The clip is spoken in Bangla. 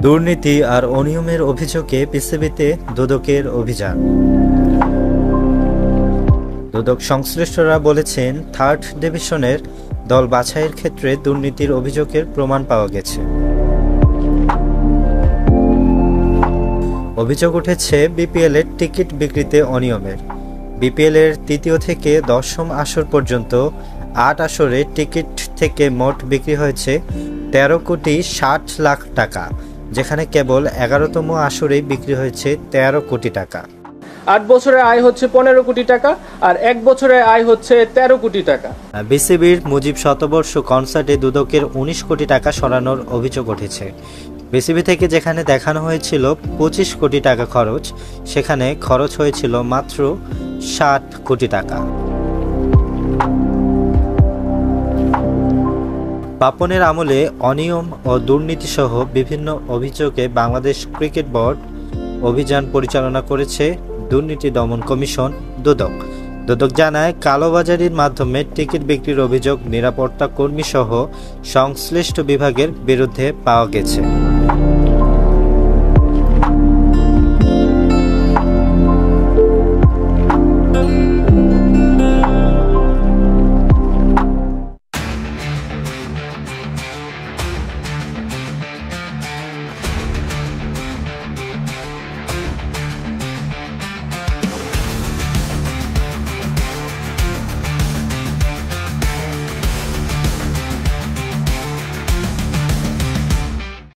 দুর্নীতি আর অনিয়মের অভিযোগে পিসিবিতে দুদকের অভিযান। দুদক সংশ্লিষ্টরা বলেছেন, থার্ড ডিভিশনের দল বাছাইয়ের ক্ষেত্রে দুর্নীতির অভিযোগের প্রমাণ পাওয়া গেছে। অভিযোগ উঠেছে বিপিএল এর টিকিট বিক্রিতে অনিয়মের। বিপিএল এর তৃতীয় থেকে 10ম আসর পর্যন্ত 8 আসরে টিকিট থেকে মোট বিক্রি হয়েছে 13,60,00,000 টাকা, যেখানে কেবল 11তম আসরেই বিক্রি হয়েছে 13 কোটি টাকা। 8 বছরের আয় হচ্ছে 15 কোটি টাকা আর 1 বছরের আয় হচ্ছে 13 কোটি টাকা। বিসিবির মুজিব শতবর্ষ কনসার্টে দুদকের 19 কোটি টাকা সরানোর অভিযোগ উঠেছে। বিসিবি থেকে যেখানে দেখানো হয়েছিল 25 কোটি টাকা খরচ, সেখানে খরচ হয়েছিল মাত্র 60 কোটি টাকা। পাপনের আমলে অনিয়ম ও দুর্নীতিসহ বিভিন্ন অভিযোগে বাংলাদেশ ক্রিকেট বোর্ড অভিযান পরিচালনা করেছে দুর্নীতি দমন কমিশন দুদক। দুদক জানায়, কালোবাজারির মাধ্যমে টিকিট বিক্রির অভিযোগ নিরাপত্তা কর্মী সহ সংশ্লিষ্ট বিভাগের বিরুদ্ধে পাওয়া গেছে।